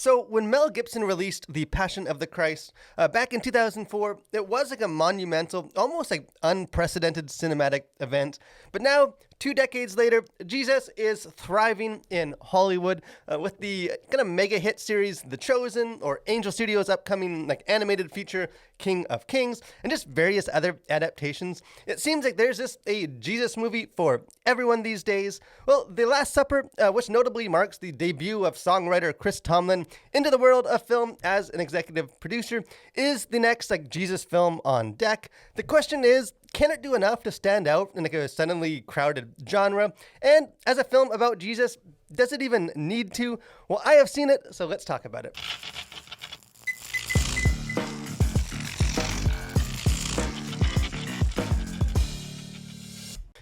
So when Mel Gibson released The Passion of the Christ back in 2004, it was like a monumental, almost like unprecedented cinematic event. But now, 2 decades later, Jesus is thriving in Hollywood with the kind of mega hit series The Chosen, or Angel Studios' upcoming like animated feature King of Kings, and just various other adaptations. It seems like there's just a Jesus movie for everyone these days. Well, The Last Supper, which notably marks the debut of songwriter Chris Tomlin into the world of film as an executive producer, is the next like Jesus film on deck. The question is, can it do enough to stand out in like a suddenly crowded genre? And as a film about Jesus, does it even need to? Well, I have seen it, so let's talk about it.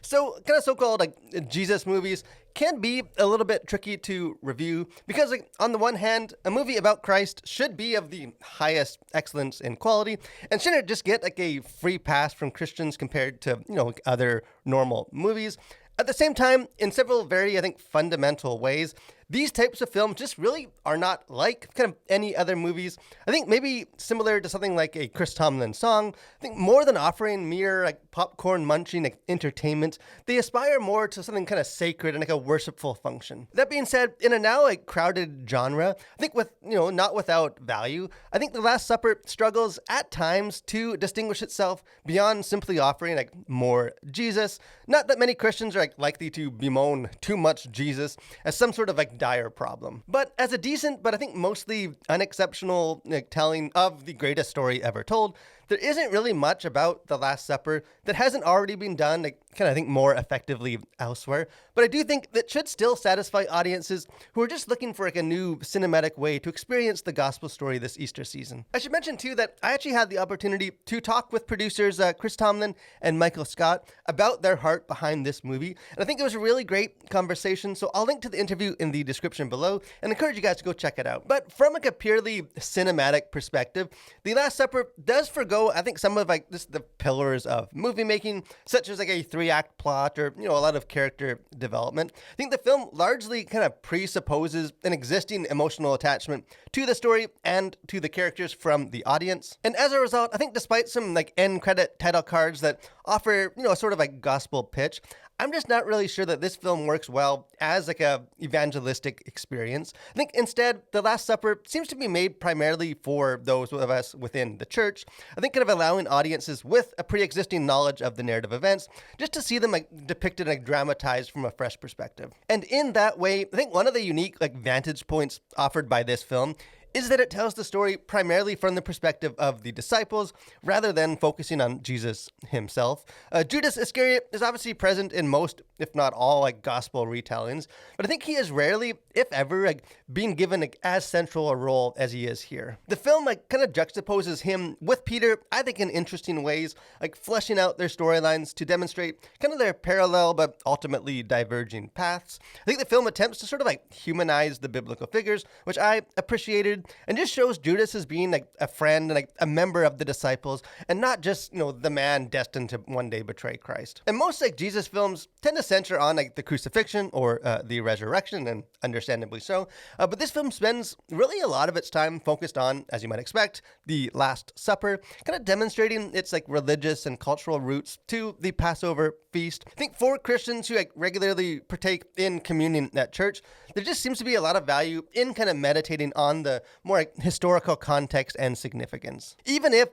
So, kind of so-called like Jesus movies can be a little bit tricky to review because, like, on the one hand, a movie about Christ should be of the highest excellence in quality and shouldn't just get like a free pass from Christians compared to, like other normal movies. At the same time, in several very, I think, fundamental ways, these types of films just really are not like kind of any other movies. I think maybe similar to something like a Chris Tomlin song, I think more than offering mere like popcorn munching like, entertainment, they aspire more to something kind of sacred and like a worshipful function. That being said, in a now like crowded genre, I think with, not without value, I think The Last Supper struggles at times to distinguish itself beyond simply offering like more Jesus. Not that many Christians are like likely to bemoan too much Jesus as some sort of like dire problem. But as a decent, but I think mostly unexceptional telling of the greatest story ever told, there isn't really much about The Last Supper that hasn't already been done, I think more effectively elsewhere. But I do think that should still satisfy audiences who are just looking for like a new cinematic way to experience the gospel story this Easter season. I should mention too that I actually had the opportunity to talk with producers Chris Tomlin and Michael Scott about their heart behind this movie. And I think it was a really great conversation. So I'll link to the interview in the description below and encourage you guys to go check it out. But from like a purely cinematic perspective, The Last Supper does forgo, I think, some of like the pillars of movie making, such as like a 3-act plot or, a lot of character development. I think the film largely kind of presupposes an existing emotional attachment to the story and to the characters from the audience. And as a result, I think despite some like end credit title cards that offer, a sort of like gospel pitch, I'm just not really sure that this film works well as like a evangelistic experience. I think instead, The Last Supper seems to be made primarily for those of us within the church. I think kind of allowing audiences with a pre-existing knowledge of the narrative events just to see them like depicted and like dramatized from a fresh perspective. And in that way, I think one of the unique like vantage points offered by this film is that it tells the story primarily from the perspective of the disciples rather than focusing on Jesus himself. Judas Iscariot is obviously present in most, if not all, like gospel retellings, but I think he is rarely, if ever, like being given like as central a role as he is here. The film like kind of juxtaposes him with Peter, I think, in interesting ways, like fleshing out their storylines to demonstrate kind of their parallel but ultimately diverging paths. I think the film attempts to sort of like humanize the biblical figures, which I appreciated, and just shows Judas as being like a friend and like a member of the disciples and not just, the man destined to one day betray Christ. And most like Jesus films tend to center on like the crucifixion or the resurrection, and understandably so. But this film spends really a lot of its time focused on, as you might expect, the Last Supper, kind of demonstrating its like religious and cultural roots to the Passover feast. I think for Christians who like regularly partake in communion at church, there just seems to be a lot of value in kind of meditating on the more like historical context and significance. Even if,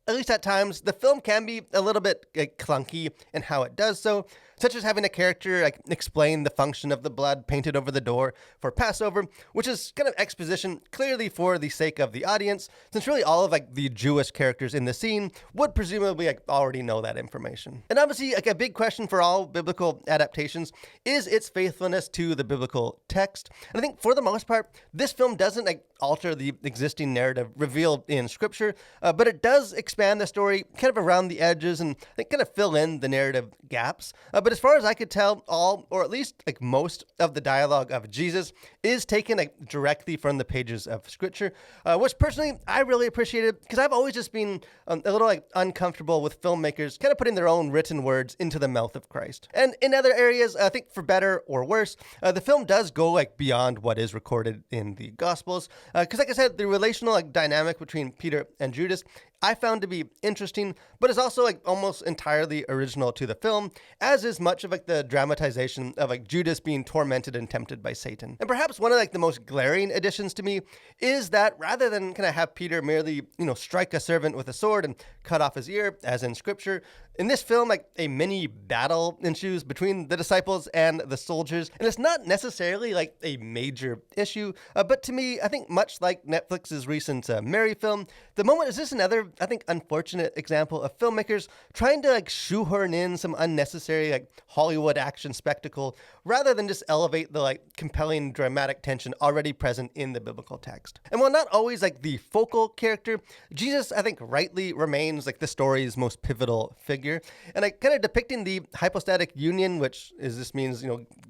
at least at times, the film can be a little bit clunky in how it does so, such as having a character like explain the function of the blood painted over the door for Passover, which is kind of exposition clearly for the sake of the audience, since really all of like the Jewish characters in the scene would presumably like already know that information. And obviously, like a big question for all biblical adaptations is its faithfulness to the biblical text. And I think for the most part, this film doesn't like alter the existing narrative revealed in Scripture, but it does expand the story kind of around the edges and I think kind of fill in the narrative gaps. But as far as I could tell, all, or at least like most of the dialogue of Jesus is taken like directly from the pages of Scripture, which personally I really appreciated because I've always just been a little like uncomfortable with filmmakers kind of putting their own written words into the mouth of Christ. And in other areas, I think for better or worse, the film does go like beyond what is recorded in the Gospels. Because like I said, the relational like dynamic between Peter and Judas I found to be interesting, but is also like almost entirely original to the film, as is much of like the dramatization of like Judas being tormented and tempted by Satan. And perhaps one of like the most glaring additions to me is that rather than kind of have Peter merely, strike a servant with a sword and cut off his ear, as in Scripture, in this film, like a mini battle ensues between the disciples and the soldiers, and it's not necessarily like a major issue, but to me, I think much like Netflix's recent Mary film, the moment is just another, I think, unfortunate example of filmmakers trying to like shoehorn in some unnecessary like Hollywood action spectacle rather than just elevate the like compelling dramatic tension already present in the biblical text. And while not always like the focal character, Jesus, I think, rightly remains like the story's most pivotal figure. And like kind of depicting the hypostatic union, which just means,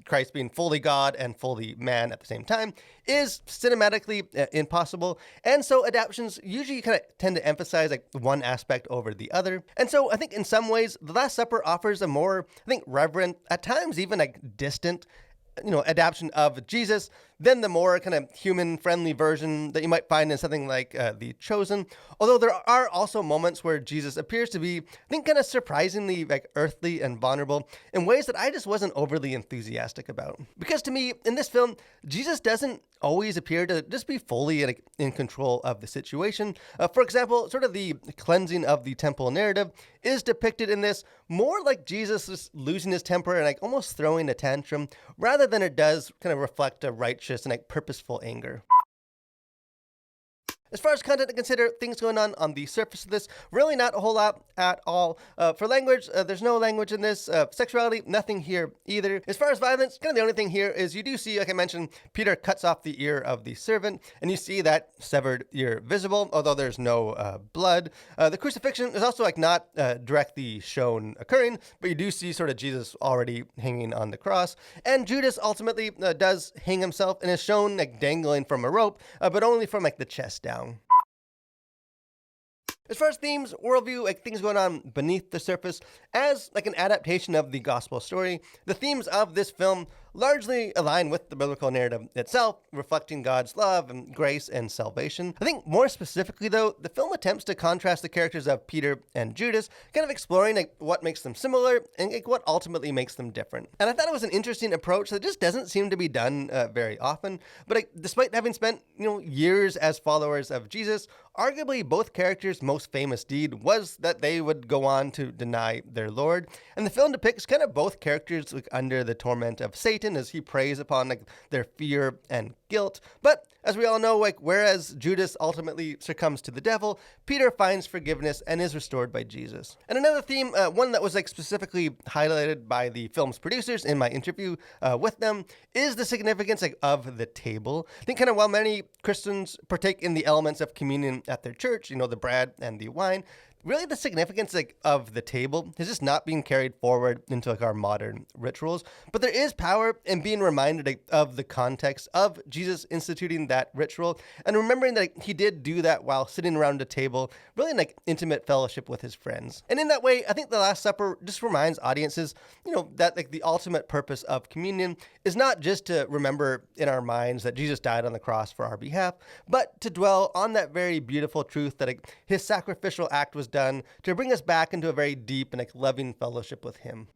Christ being fully God and fully man at the same time, is cinematically impossible. And so adaptations usually kind of tend to emphasize like one aspect over the other. And so I think in some ways, The Last Supper offers a more, I think, reverent, at times even like distant, adaptation of Jesus than the more kind of human-friendly version that you might find in something like The Chosen. Although there are also moments where Jesus appears to be, I think, kind of surprisingly like earthly and vulnerable in ways that I just wasn't overly enthusiastic about. Because to me, in this film, Jesus doesn't always appear to just be fully in control of the situation. For example, sort of the cleansing of the temple narrative is depicted in this more like Jesus just losing his temper and like almost throwing a tantrum, rather than it does kind of reflect a righteous and like purposeful anger. As far as content to consider, things going on the surface of this, really not a whole lot at all. For language, there's no language in this. Sexuality, nothing here either. As far as violence, kind of the only thing here is you do see, like I mentioned, Peter cuts off the ear of the servant, and you see that severed ear visible, although there's no blood. The crucifixion is also like not directly shown occurring, but you do see sort of Jesus already hanging on the cross. And Judas ultimately does hang himself and is shown like dangling from a rope, but only from like the chest down. As far as themes, worldview, like things going on beneath the surface, as like an adaptation of the gospel story, the themes of this film largely align with the biblical narrative itself, reflecting God's love and grace and salvation. I think more specifically, though, the film attempts to contrast the characters of Peter and Judas, kind of exploring like what makes them similar and like what ultimately makes them different. And I thought it was an interesting approach that just doesn't seem to be done very often. But like, despite having spent years as followers of Jesus, arguably both characters' most famous deed was that they would go on to deny their Lord. And the film depicts kind of both characters like under the torment of Satan as he preys upon like their fear and guilt. But as we all know, like whereas Judas ultimately succumbs to the devil, Peter finds forgiveness and is restored by Jesus. And another theme, one that was like specifically highlighted by the film's producers in my interview with them, is the significance like of the table. I think kind of while many Christians partake in the elements of communion at their church, the bread and the wine, really the significance like of the table is just not being carried forward into like our modern rituals. But there is power in being reminded like, of the context of Jesus instituting that ritual and remembering that like, he did do that while sitting around a table, really in like intimate fellowship with his friends. And in that way, I think the Last Supper just reminds audiences, that like the ultimate purpose of communion is not just to remember in our minds that Jesus died on the cross for our behalf, but to dwell on that very beautiful truth that like, his sacrificial act was done to bring us back into a very deep and like loving fellowship with him.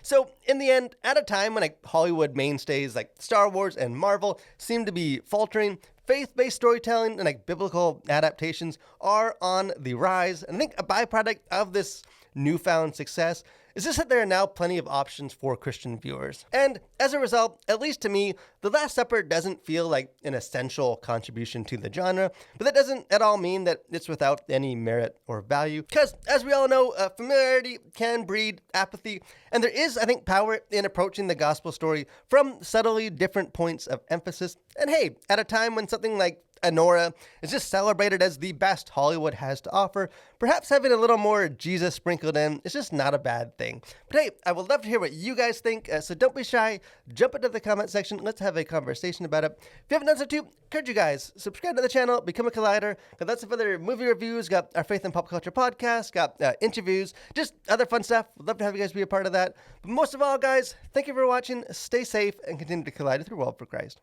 So in the end, at a time when like Hollywood mainstays like Star Wars and Marvel seem to be faltering, faith-based storytelling and like biblical adaptations are on the rise. And I think a byproduct of this newfound success is just that there are now plenty of options for Christian viewers. And as a result, at least to me, The Last Supper doesn't feel like an essential contribution to the genre, but that doesn't at all mean that it's without any merit or value. Because as we all know, familiarity can breed apathy, and there is, I think, power in approaching the gospel story from subtly different points of emphasis. And hey, at a time when something like Anora is just celebrated as the best Hollywood has to offer, perhaps having a little more Jesus sprinkled in is just not a bad thing. But hey, I would love to hear what you guys think, so don't be shy. Jump into the comment section. Let's have a conversation about it. If you haven't done so too, encourage you guys, subscribe to the channel, become a Collider. Got lots of other movie reviews, got our Faith and Pop Culture podcast, got interviews, just other fun stuff. Would love to have you guys be a part of that. But most of all, guys, thank you for watching. Stay safe and continue to collide with your world for Christ.